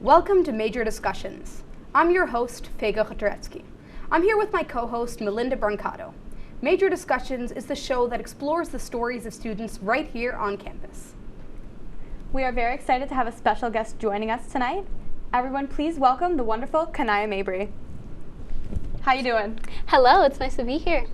Welcome to Major Discussions. I'm your host, Fega Khatretsky. I'm here with my co-host, Melinda Brancato. Major Discussions is the show that explores the stories of students right here on campus. We are very excited to have a special guest joining us tonight. Everyone, please welcome the wonderful Kanaya Mabry. How you doing? Hello, it's nice to be here.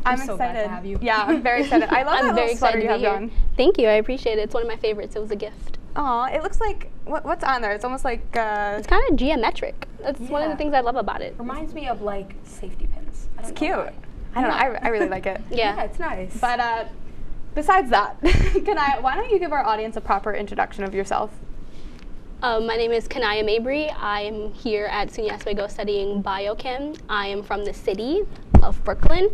I'm so excited glad to have you. Yeah, I'm very excited. I love I'm that very little sweater excited you to have be here. on. Thank you, I appreciate it. It's one of my favorites. It was a gift. Aw, it looks like, what's on there? It's almost like, It's kind of geometric. That's one of the Yeah. things I love about it. Reminds me of like safety pins. I don't it's know cute. why. I don't know, I really like it. Yeah, it's nice. But besides that, Kanaya, why don't you give our audience a proper introduction of yourself? My name is Kanaya Mabry. I am here at SUNY Oswego studying biochem. I am from the city of Brooklyn.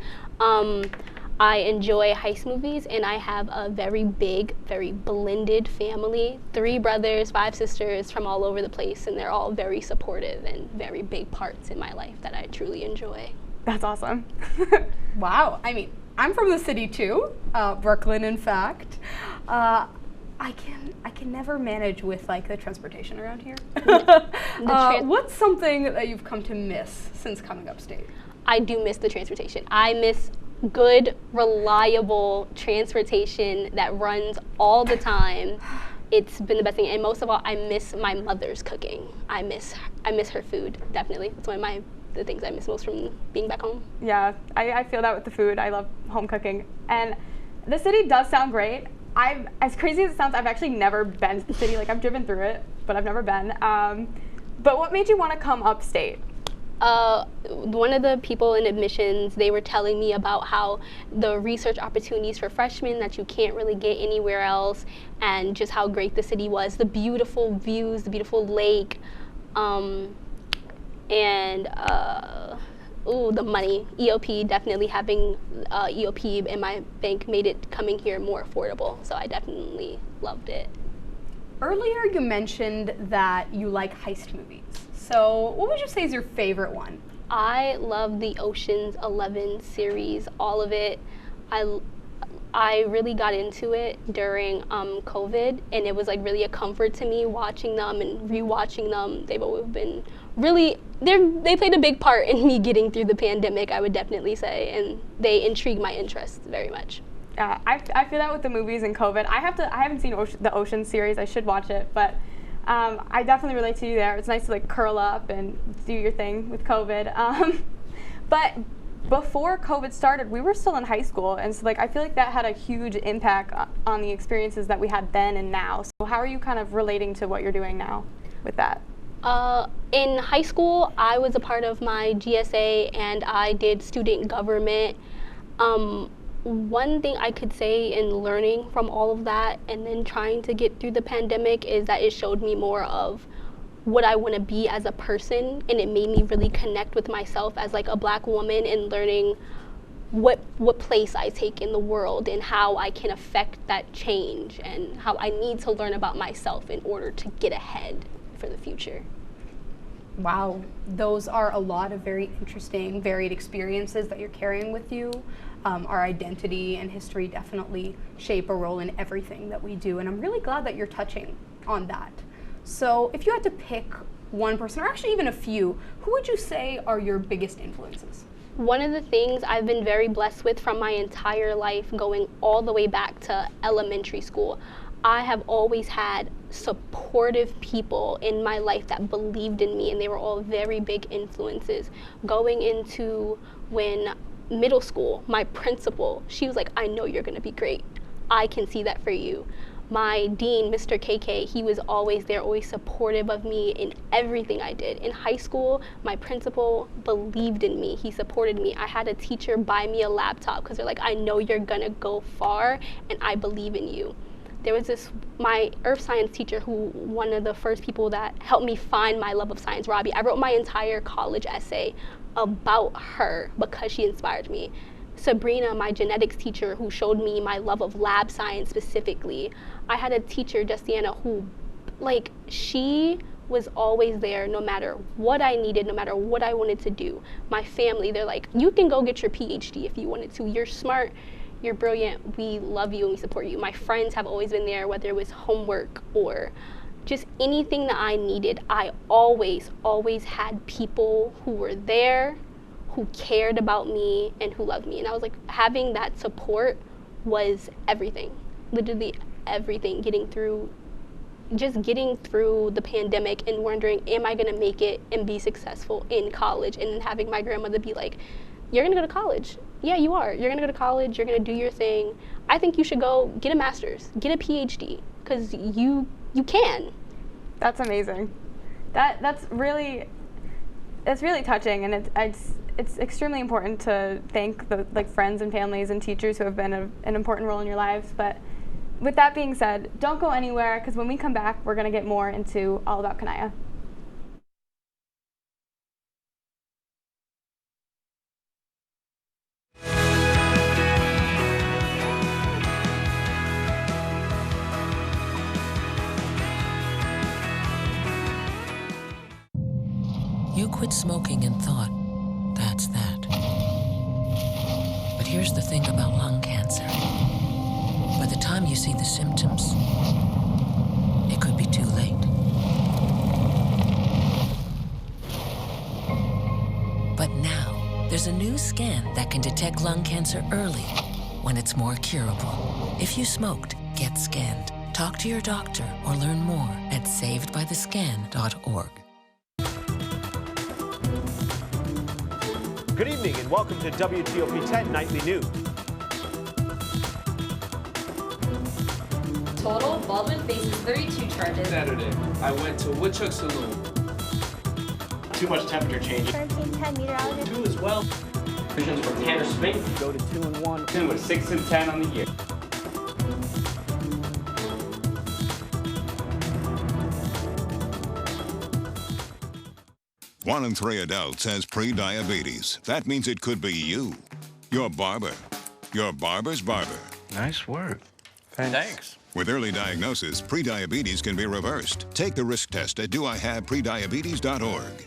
I enjoy heist movies, and I have a very big, very blended family. 3 brothers, 5 sisters from all over the place, and they're all very supportive and very big parts in my life that I truly enjoy. That's awesome. Wow, I mean, I'm from the city too, Brooklyn in fact. I can never manage with like the transportation around here. What's something that you've come to miss since coming upstate? I do miss the transportation. I miss good, reliable transportation that runs all the time. It's been the best thing, and most of all, I miss my mother's cooking. I miss her food, definitely. It's one of the things I miss most from being back home. Yeah, I feel that with the food. I love home cooking. And the city does sound great. As crazy as it sounds, I've actually never been to the city. Like, I've driven through it, but I've never been. But what made you want to come upstate? One of the people in admissions, they were telling me about how the research opportunities for freshmen that you can't really get anywhere else, and just how great the city was, the beautiful views, the beautiful lake, the money. EOP, definitely having EOP in my bank made it coming here more affordable, so I definitely loved it. Earlier you mentioned that you like heist movies. So what would you say is your favorite one? I love the Ocean's 11 series, all of it. I really got into it during COVID, and it was like really a comfort to me watching them and rewatching them. They've always been really, they played a big part in me getting through the pandemic, I would definitely say, and they intrigue my interests very much. Yeah, I feel that with the movies and COVID. I haven't seen the Ocean series. I should watch it, but I definitely relate to you there. It's nice to like curl up and do your thing with COVID. But before COVID started, we were still in high school, and so like I feel like that had a huge impact on the experiences that we had then and now. So how are you kind of relating to what you're doing now with that? In high school, I was a part of my GSA, and I did student government. One thing I could say in learning from all of that and then trying to get through the pandemic is that it showed me more of what I want to be as a person, and it made me really connect with myself as like a Black woman, and learning what place I take in the world and how I can affect that change, and how I need to learn about myself in order to get ahead for the future. Wow, those are a lot of very interesting, varied experiences that you're carrying with you. Our identity and history definitely shape a role in everything that we do, and I'm really glad that you're touching on that. So if you had to pick one person, or actually even a few, who would you say are your biggest influences? One of the things I've been very blessed with from my entire life, going all the way back to elementary school, I have always had supportive people in my life that believed in me, and they were all very big influences. Going into middle school, my principal, she was like, I know you're gonna be great. I can see that for you. My dean, Mr. KK, he was always there, always supportive of me in everything I did. In high school, my principal believed in me. He supported me. I had a teacher buy me a laptop because they're like, I know you're gonna go far, and I believe in you. There was my earth science teacher, who one of the first people that helped me find my love of science, Robbie. I wrote my entire college essay about her because she inspired me. Sabrina, my genetics teacher, who showed me my love of lab science specifically. I had a teacher, Justiana, who, she was always there no matter what I needed, no matter what I wanted to do. My family, they're like, you can go get your PhD if you wanted to. You're smart, you're brilliant, we love you and we support you. My friends have always been there, whether it was homework or just anything that I needed, I always had people who were there, who cared about me and who loved me. And I was like, having that support was everything, literally everything. Getting through the pandemic and wondering, am I gonna make it and be successful in college? And then having my grandmother be like, you're gonna go to college. Yeah, you are. You're gonna go to college, you're gonna do your thing. I think you should go get a master's, get a PhD, because you can. That's amazing. That's really touching, and it's extremely important to thank the friends and families and teachers who have been an important role in your lives. But with that being said, don't go anywhere, because when we come back, we're going to get more into all about Kanaya. You quit smoking and thought, that's that. But here's the thing about lung cancer. By the time you see the symptoms, it could be too late. But now, there's a new scan that can detect lung cancer early, when it's more curable. If you smoked, get scanned. Talk to your doctor or learn more at savedbythescan.org. Good evening and welcome to WTOP 10 Nightly News. Total, Baldwin faces 32 charges. Saturday, I went to Woodchuck Saloon. Too much temperature change. Hurricane 10 meteorologist. 2 as well. Visions from Tanner Spink. Go to 2 and 1. 10 with 6 and 10 on the year. One in 3 adults has pre-diabetes. That means it could be you. Your barber. Your barber's barber. Nice work. Thanks. With early diagnosis, pre-diabetes can be reversed. Take the risk test at doihaveprediabetes.org.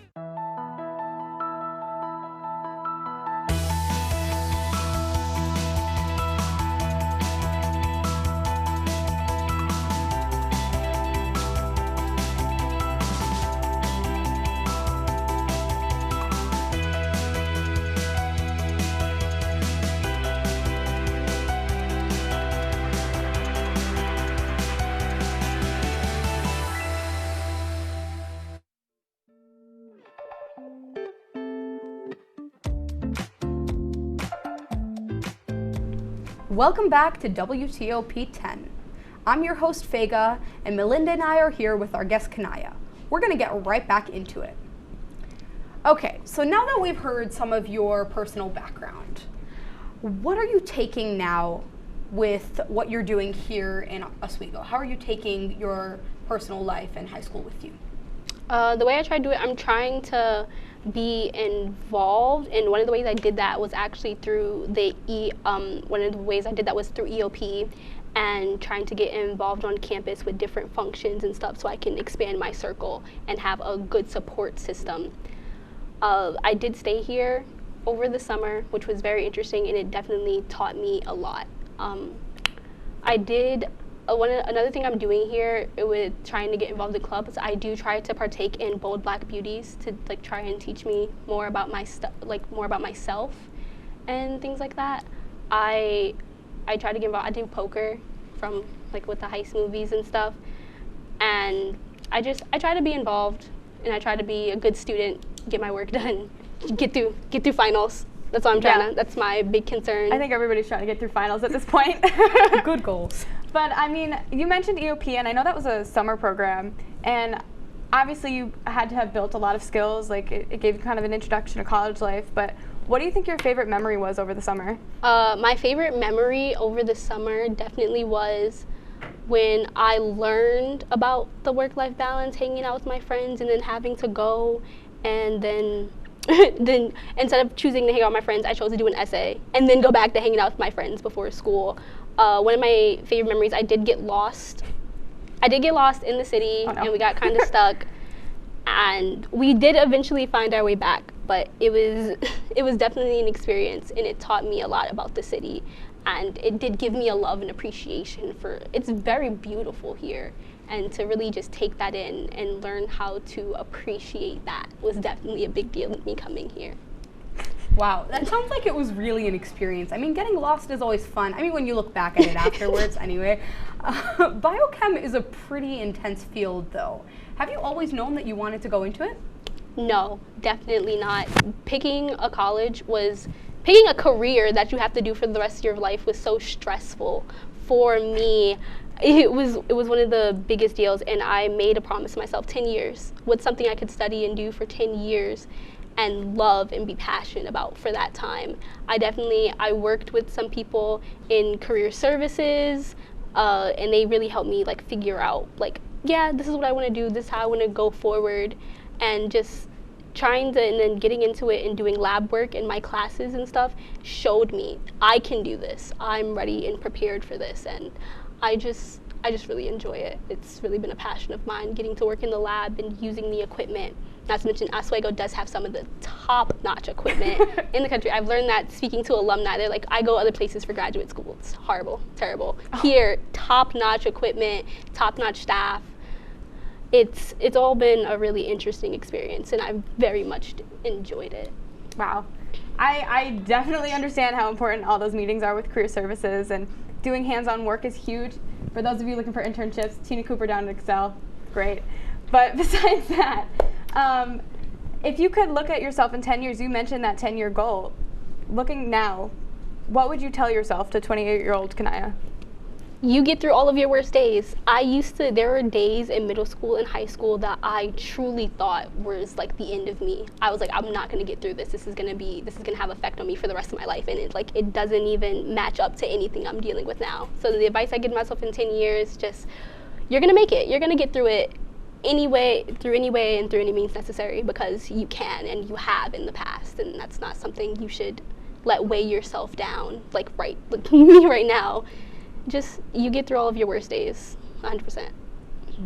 Welcome back to WTOP 10. I'm your host, Fega, and Melinda and I are here with our guest, Kanaya. We're going to get right back into it. Okay, so now that we've heard some of your personal background, what are you taking now with what you're doing here in Oswego? How are you taking your personal life and high school with you? The way I try to do it, I'm trying to be involved, and one of the ways I did that was actually through through EOP, and trying to get involved on campus with different functions and stuff so I can expand my circle and have a good support system. I did stay here over the summer, which was very interesting, and it definitely taught me a lot. Another thing I'm doing here with trying to get involved in clubs, I do try to partake in Bold Black Beauties to try and teach me more about more about myself and things like that. I try to get involved. I do poker from with the heist movies and stuff, and I try to be involved, and I try to be a good student, get my work done, get through finals. That's what I'm trying to. That's my big concern. I think everybody's trying to get through finals at this point. Good goals. But I mean, you mentioned EOP, and I know that was a summer program, and obviously you had to have built a lot of skills. It gave you kind of an introduction to college life. But what do you think your favorite memory was over the summer? My favorite memory over the summer definitely was when I learned about the work-life balance, hanging out with my friends, and then having to go and then instead of choosing to hang out with my friends, I chose to do an essay and then go back to hanging out with my friends before school. One of my favorite memories, I did get lost. in the city, and we got kind of stuck. And we did eventually find our way back, but it was definitely an experience, and it taught me a lot about the city. And it did give me a love and appreciation for, it's very beautiful here. And to really just take that in and learn how to appreciate that was definitely a big deal with me coming here. Wow, that sounds like it was really an experience. I mean, getting lost is always fun. I mean, when you look back at it afterwards, anyway. Biochem is a pretty intense field, though. Have you always known that you wanted to go into it? No, definitely not. Picking a career that you have to do for the rest of your life was so stressful. For me, it was one of the biggest deals, and I made a promise to myself, 10 years. What's something I could study and do for 10 years and love and be passionate about for that time? I worked with some people in career services, and they really helped me like figure out like, yeah, this is what I want to do, this is how I want to go forward, and just and then getting into it and doing lab work in my classes and stuff showed me I can do this. I'm ready and prepared for this, and I just really enjoy it. It's really been a passion of mine, getting to work in the lab and using the equipment. Not to mention, Oswego does have some of the top-notch equipment in the country. I've learned that speaking to alumni. They're like, I go other places for graduate school. It's horrible, terrible. Here, top-notch equipment, top-notch staff. It's all been a really interesting experience, and I've very much enjoyed it. Wow. I definitely understand how important all those meetings are with career services, and doing hands-on work is huge. For those of you looking for internships, Tina Cooper down at Excel, great. But besides that, if you could look at yourself in 10 years, you mentioned that 10-year goal. Looking now, what would you tell yourself to 28-year-old Kanaya? You get through all of your worst days. There were days in middle school and high school that I truly thought was like the end of me. I was like, I'm not gonna get through this. This is gonna have effect on me for the rest of my life. And it doesn't even match up to anything I'm dealing with now. So the advice I give myself in 10 years, just, you're gonna make it. You're gonna get through it through any way and through any means necessary, because you can and you have in the past. And that's not something you should let weigh yourself down, like me right now. Just, you get through all of your worst days, 100%.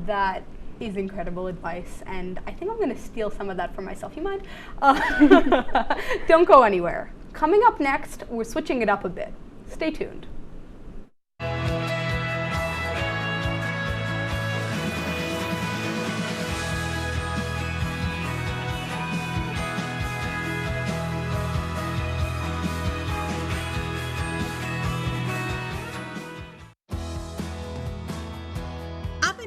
That is incredible advice, and I think I'm going to steal some of that for myself. You mind? Don't go anywhere. Coming up next, we're switching it up a bit. Stay tuned.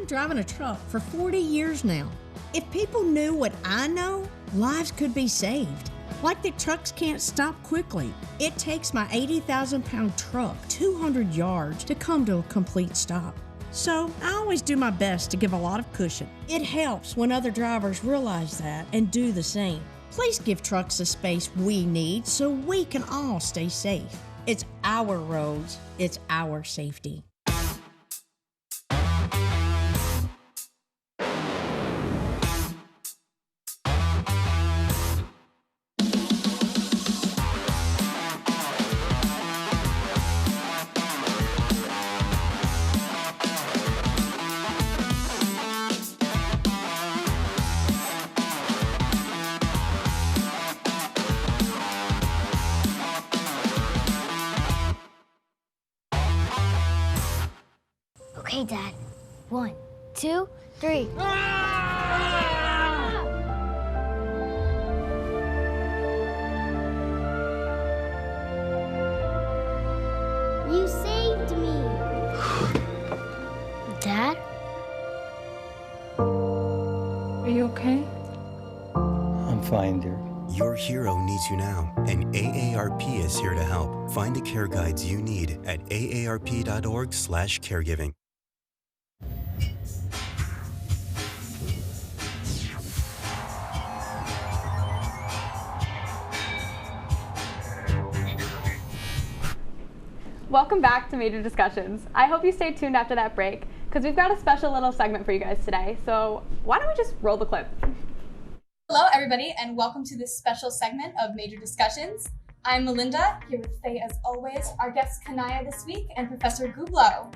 Driving a truck for 40 years now. If people knew what I know, lives could be saved. Like that trucks can't stop quickly. It takes my 80,000-pound truck 200 yards to come to a complete stop. So I always do my best to give a lot of cushion. It helps when other drivers realize that and do the same. Please give trucks the space we need so we can all stay safe. It's our roads, it's our safety. Okay, Dad. 1, 2, 3. You saved me. Dad? Are you okay? I'm fine, dear. Your hero needs you now, and AARP is here to help. Find the care guides you need at aarp.org/caregiving. Welcome back to Major Discussions. I hope you stay tuned after that break, because we've got a special little segment for you guys today. So why don't we just roll the clip? Hello, everybody, and welcome to this special segment of Major Discussions. I'm Melinda, here with Faye as always, our guest Kanaya this week, and Professor Gublo.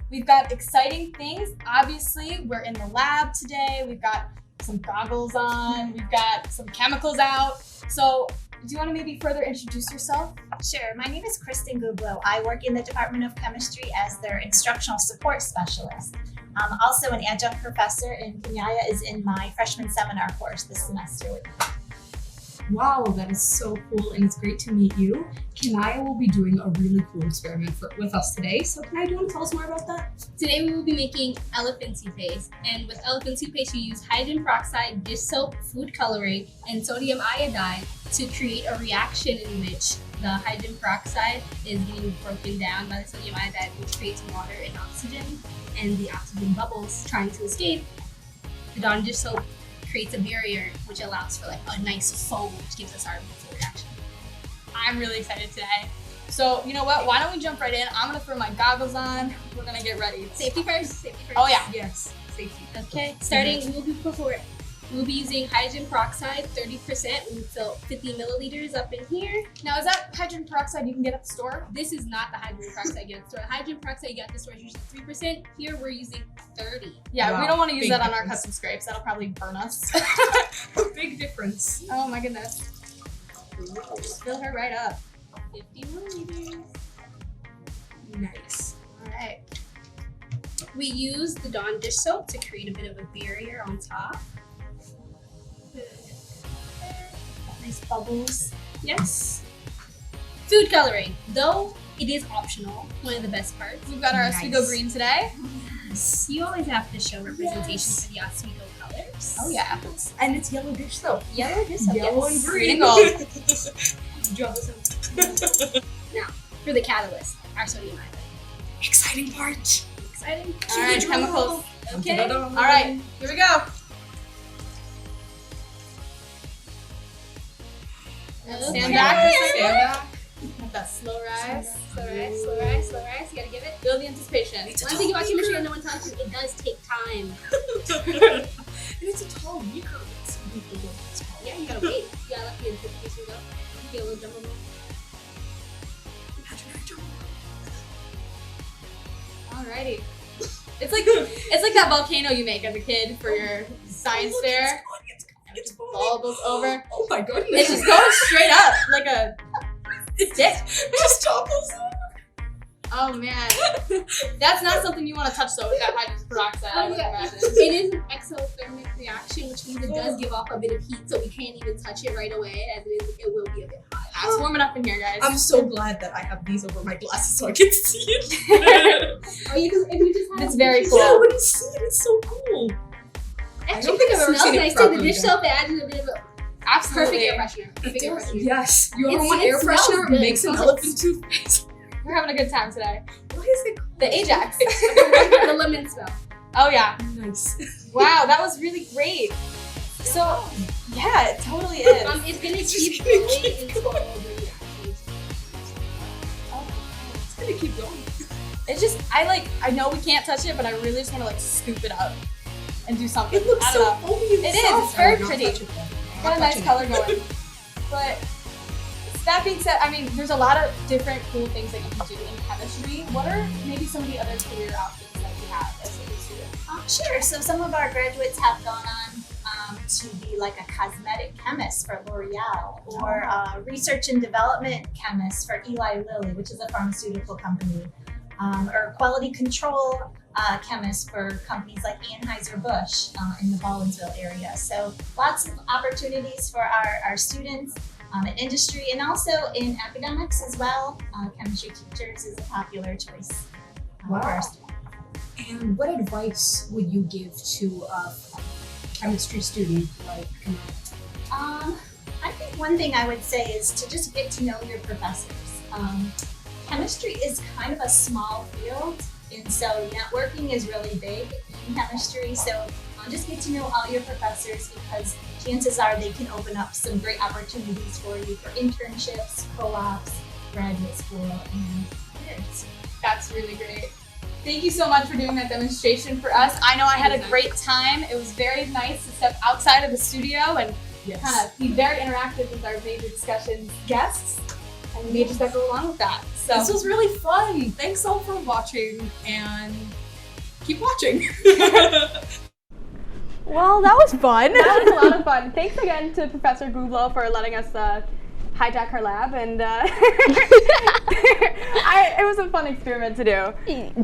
We've got exciting things. Obviously, we're in the lab today. We've got some goggles on. We've got some chemicals out. So do you want to maybe further introduce yourself? Sure. My name is Kristen Gublo. I work in the Department of Chemistry as their instructional support specialist. I'm also an adjunct professor, and Kenaya is in my freshman seminar course this semester with me. Wow, that is so cool, and it's great to meet you. Kenaya will be doing a really cool experiment with us today. So Kenaya, do you want to tell us more about that? Today we will be making elephant toothpaste, and with elephant toothpaste you use hydrogen peroxide, dish soap, food coloring, and sodium iodide to create a reaction in which the hydrogen peroxide is being broken down by the sodium iodide, which creates water and oxygen, and the oxygen bubbles trying to escape. The Dawn dish soap creates a barrier which allows for like a nice foam, which gives us our full reaction. I'm really excited today. So you know what? Why don't we jump right in? I'm gonna throw my goggles on. We're gonna get ready. Safety first. Safety first. Oh yeah. Yes. Safety. Okay. Starting, we'll be using hydrogen peroxide, 30%. We'll fill 50 milliliters up in here. Now, is that hydrogen peroxide you can get at the store? This is not the hydrogen peroxide you get at the store. Hydrogen peroxide you get at the store is usually 3%. Here we're using 30. Yeah, Wow. we don't want to use Big that on our difference. custom scrapes. That'll probably burn us. Big difference. Oh my goodness. Fill her right up. 50 milliliters. Nice. All right. We use the Dawn dish soap to create a bit of a barrier on top. Nice bubbles. Yes. Food coloring, though it is optional, one of the best parts. We've got our Oswego green today. Yes. You always have to show representation for the Oswego colors. Oh yeah. And it's yellow dish soap. Yellow dish soap. Yellow yes. and green. Gold. Drop this in. Now, for the catalyst, our sodium iodide. Exciting part. Exciting. All right, chemicals. Okay. All right, here we go. Stand back. Stand back. That slow rise. Slow rise, slow rise, slow rise. You gotta give it. Build the anticipation. One thing about chemistry that no one tells you, it does take time. And it's a tall beaker. Yeah, you gotta wait. You gotta let the anticipation go. Get a little jump over. Alrighty. It's like that volcano you make as a kid for your science fair. It's bubbles over. Oh my goodness. It's just going straight up like a stick. Just topples over. Oh man. That's not something you want to touch though with that hydrogen peroxide, I would imagine. It is an exothermic reaction, which means it does give off a bit of heat, so we can't even touch it right away, as it will be a bit hot. It's warming up in here, guys. I'm so glad that I have these over my glasses so I can see it. Or you just have It's very cool. Yeah, when you see it, it's so cool. Actually, I don't think I've ever smells seen it nice too. properly The dish done. soap adds a bit of a Absolutely. perfect air freshener. Perfect air freshener. Yes. You ever It's- want it air smells freshener? good. Makes an It smells elephant toothpaste. We're having a good time today. What is it called? The Ajax. The lemon smell. Oh yeah. Nice. Wow, that was really great. So yeah, it totally is. It's gonna keep going until all the reactions. It's gonna keep going. It's just I know we can't touch it, but I really just want to like scoop it up and do something. It looks I so don't know. foamy and It is. soft. It's very I'm not pretty. touching it. I'm Got not a nice touching color it. going. But that being said, I mean, there's a lot of different cool things that you can do in chemistry. What are maybe some of the other career options that you have as a student? Sure. So some of our graduates have gone on to be like a cosmetic chemist for L'Oreal, or a research and development chemist for Eli Lilly, which is a pharmaceutical company, or quality control chemist for companies like Anheuser-Busch in the Baldwinsville area. So lots of opportunities for our students in industry and also in academics as well. Chemistry teachers is a popular choice for our students. And what advice would you give to a chemistry student like Kenaya? I think one thing I would say is to just get to know your professors. Chemistry is kind of a small field, and so networking is really big in chemistry. So just get to know all your professors, because chances are they can open up some great opportunities for you for internships, co-ops, graduate school, and careers. That's really great. Thank you so much for doing that demonstration for us. I know I had a great time. It was very nice to step outside of the studio and kind of be very interactive with our major discussions guests and the majors that go along with that. So This was really fun. Thanks all for watching, and keep watching. Well, that was fun. That was a lot of fun. Thanks again to Professor Gublo for letting us hijack her lab, and it was a fun experiment to do.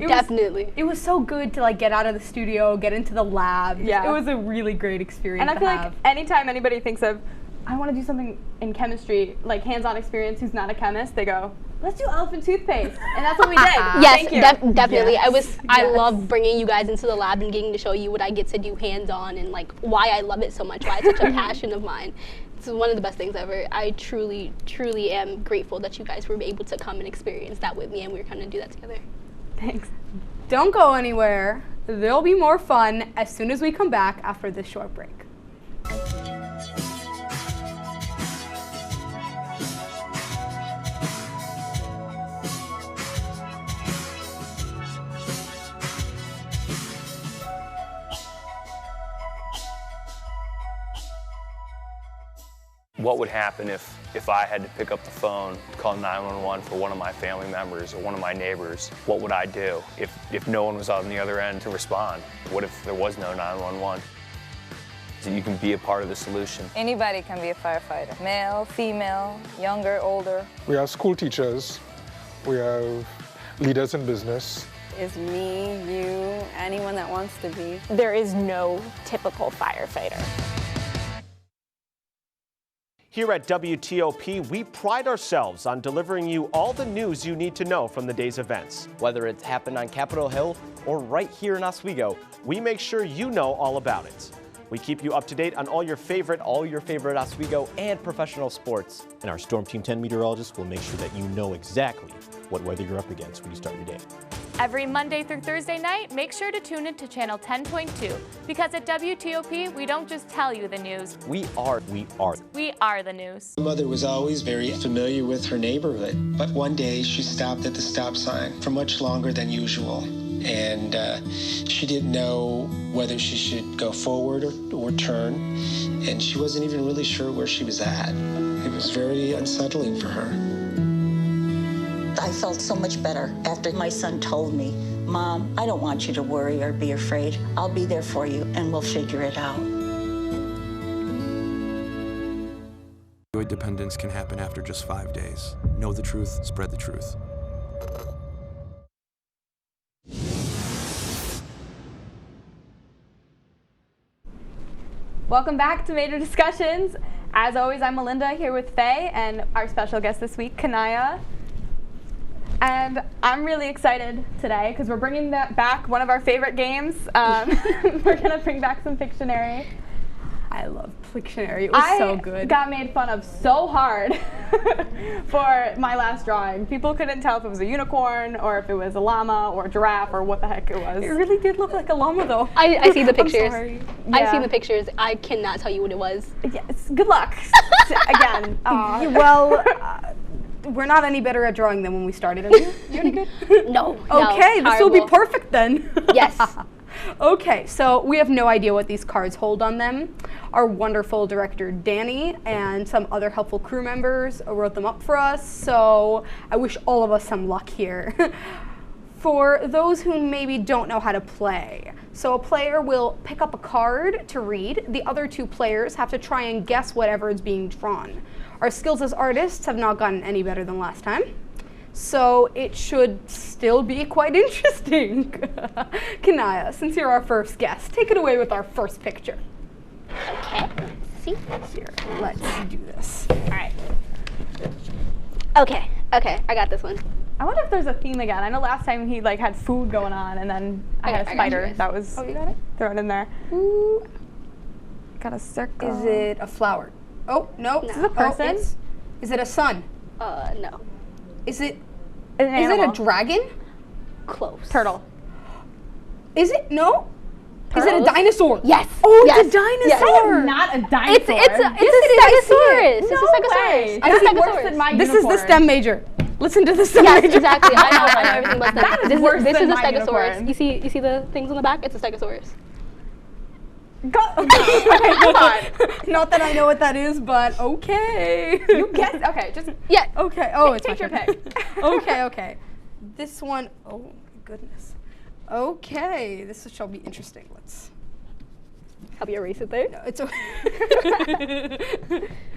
Definitely. It was so good to like get out of the studio, get into the lab. Yeah. It was a really great experience. And I to feel have. like anytime anybody thinks of, I want to do something in chemistry, like hands-on experience, who's not a chemist, they go, let's do elephant toothpaste, and that's what we did. Yes, Thank you. definitely. Yes. I love bringing you guys into the lab and getting to show you what I get to do hands-on and like why I love it so much, why it's such a passion of mine. It's one of the best things ever. I truly, truly am grateful that you guys were able to come and experience that with me, and we were going to do that together. Thanks. Don't go anywhere. There'll be more fun as soon as we come back after this short break. What would happen if I had to pick up the phone, call 911 for one of my family members or one of my neighbors? What would I do if no one was on the other end to respond? What if there was no 911? So you can be a part of the solution. Anybody can be a firefighter, male, female, younger, older. We have school teachers, we have leaders in business. Is me, you, anyone that wants to be. There is no typical firefighter. Here at WTOP, we pride ourselves on delivering you all the news you need to know from the day's events. Whether it's happened on Capitol Hill or right here in Oswego, we make sure you know all about it. We keep you up to date on all your favorite Oswego and professional sports. And our Storm Team 10 meteorologist will make sure that you know exactly what weather you're up against when you start your day. Every Monday through Thursday night, make sure to tune in to Channel 10.2, because at WTOP, we don't just tell you the news. We are the news. My mother was always very familiar with her neighborhood, but one day she stopped at the stop sign for much longer than usual. And she didn't know whether she should go forward or turn, and she wasn't even really sure where she was at. It was very unsettling for her. I felt so much better after my son told me, Mom, I don't want you to worry or be afraid. I'll be there for you and we'll figure it out. Opioid dependence can happen after just 5 days. Know the truth, spread the truth. Welcome back to Major Discussions. As always, I'm Melinda here with Faye and our special guest this week, Kanaya. And I'm really excited today because we're bringing back one of our favorite games. We're going to bring back some Pictionary. I love Pictionary. It was so good. I got made fun of so hard for my last drawing. People couldn't tell if it was a unicorn or if it was a llama or a giraffe or what the heck it was. It really did look like a llama, though. I see the pictures. I'm sorry. I've seen the pictures. I cannot tell you what it was. Yes. Good luck. Again. Well, we're not any better at drawing than when we started. Are you any good? No. Okay, this will be perfect then. Yes. Okay, so we have no idea what these cards hold on them. Our wonderful director, Danny, and some other helpful crew members wrote them up for us, so I wish all of us some luck here. For those who maybe don't know how to play, so a player will pick up a card to read. The other two players have to try and guess whatever is being drawn. Our skills as artists have not gotten any better than last time, so it should still be quite interesting. Kanaya, since you're our first guest, take it away with our first picture. Okay, see? Here, let's do this. All right. Okay, I got this one. I wonder if there's a theme again. I know last time he had food going on, and then I had a spider that was you got it? thrown in there. Ooh. Got a circle. Is it a flower? Oh, no. Is it a person? Is it a sun? No. Is it an animal? Is it a dragon? Close. Turtle. Is it? No? Turtles? Is it a dinosaur? Yes. Oh, yes. it's a dinosaur. It's not a dinosaur. It's a stegosaurus. It's a stegosaurus. I see worse than my This unicorn. is the STEM major. Listen to the STEM yes, major. Exactly. I know everything about that. This is a my stegosaurus. unicorn. You see the things on the back? It's a stegosaurus. Okay, come on. Not that I know what that is, but okay. You guess. Okay, just yeah. Okay. Oh, it's take your my turn. pick. Okay. This one. Oh my goodness. Okay, this shall be interesting. Let's. Help you erase it there. No, it's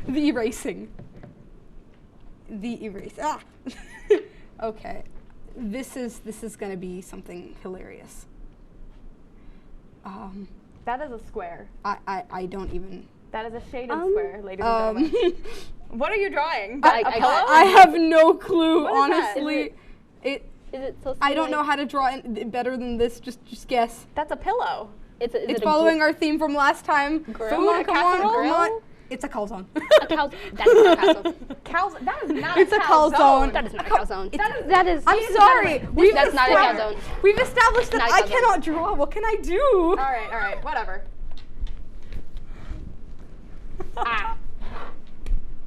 the erasing. The erase. Ah. Okay. This is gonna be something hilarious. That is a square. I don't even. That is a shaded square, ladies and gentlemen. What are you drawing? I have no clue, What is that? honestly. Is it so I don't know how to draw it better than this. Just guess. That's a pillow. It's following our theme from last time. Grill? Come on, A come on, casserole? come on. It's a calzone. A calzone. That is not a calzone. That is not It's a calzone. That is not a calzone. That is. I'm sorry. That's not a calzone. We've established that Not a I calzone. cannot draw. What can I do? All right, whatever.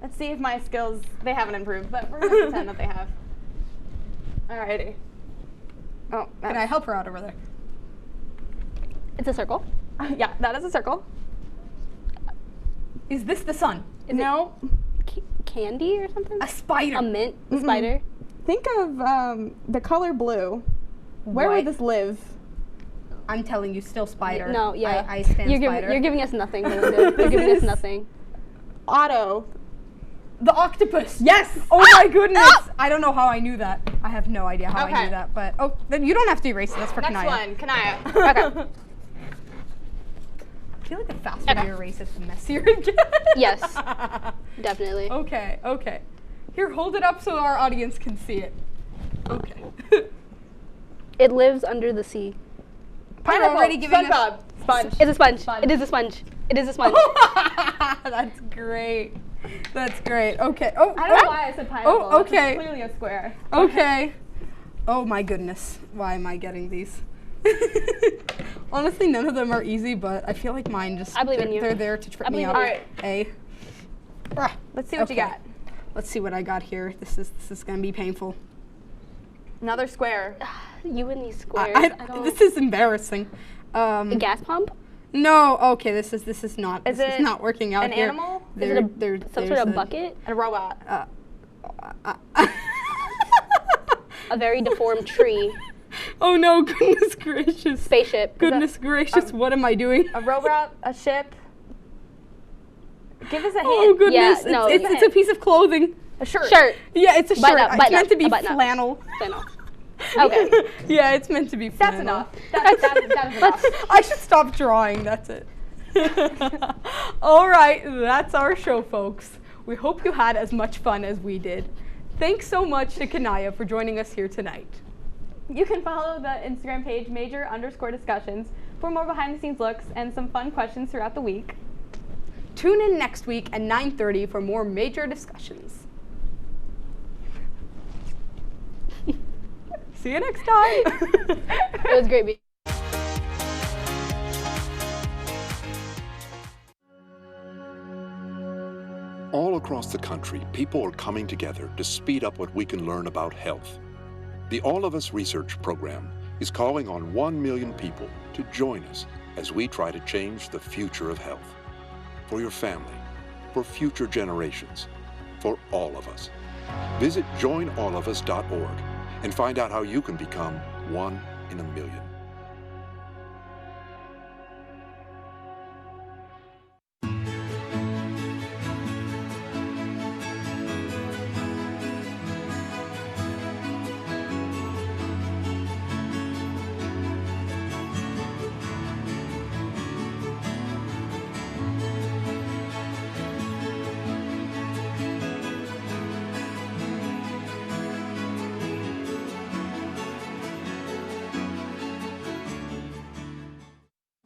Let's see if my skills, they haven't improved, but we're gonna pretend that they have. Alrighty. Oh, Can I help her out over there? It's a circle. Yeah, that is a circle. Is this the sun? No. Candy or something? A spider. A mint spider. Think of the color blue. Where would this live? I'm telling you, still spider. No, yeah. I stand you're spider. You're giving us nothing, Melinda. You're giving us nothing. Otto. The octopus. Yes. Oh my goodness. I don't know how I knew that. I have no idea how I Okay. knew that. But then you don't have to erase it. That's for Next Kanaya. one, Kanaya. Okay. I feel like the faster you erase it, the messier it gets. Yes. Definitely. Okay. Okay. Here, hold it up so our audience can see it. Okay. It lives under the sea. You're already giving us Sponge. It's a sponge. It is a sponge. It is a sponge. That's great. That's great. Okay. Oh, I don't know why I said pineapple. Oh, okay. It's clearly a square. Okay. Oh my goodness. Why am I getting these? Honestly, none of them are easy, but I feel like mine just. I believe in you. They're there to trip I me believe up. in you. Alright. Let's see what you got. Let's see what I got here. This is gonna be painful. Another square. You and these squares. I don't. This is embarrassing. A gas pump? No. Okay. This is not. Is this it is not working out an here. animal? Is it some sort of bucket? A robot. A very deformed tree. Oh no! Goodness gracious. Spaceship. Goodness gracious! What am I doing? A robot. A ship. Give us a hint. Oh goodness! Yeah, no, it's a piece of clothing. A shirt. Shirt. Yeah, it's a Button shirt. up, It's meant to be button up. flannel. Flannel. Okay. Yeah, it's meant to be That's flannel. enough. That is enough. I should stop drawing. That's it. All right, that's our show, folks. We hope you had as much fun as we did. Thanks so much to Kanaya for joining us here tonight. You can follow the Instagram page major_discussions for more behind the scenes looks and some fun questions throughout the week. Tune in next week at 9:30 for more major discussions. See you next time. It was great. All across the country, people are coming together to speed up what we can learn about health. The All of Us Research Program is calling on 1 million people to join us as we try to change the future of health. For your family, for future generations, for all of us. Visit joinallofus.org and find out how you can become 1 in a million.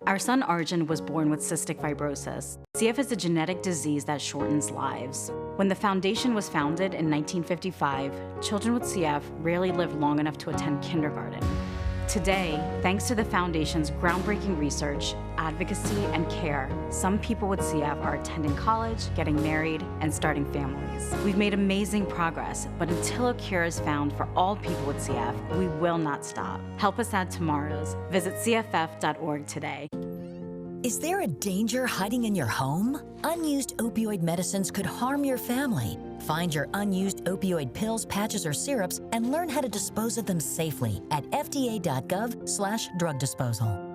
Our son Arjun was born with cystic fibrosis. CF is a genetic disease that shortens lives. When the foundation was founded in 1955, children with CF rarely lived long enough to attend kindergarten. Today, thanks to the foundation's groundbreaking research, advocacy, and care, some people with CF are attending college, getting married, and starting families. We've made amazing progress, but until a cure is found for all people with CF, we will not stop. Help us add tomorrows. Visit cff.org today. Is there a danger hiding in your home? Unused opioid medicines could harm your family. Find your unused opioid pills, patches, or syrups and learn how to dispose of them safely at fda.gov/drug disposal.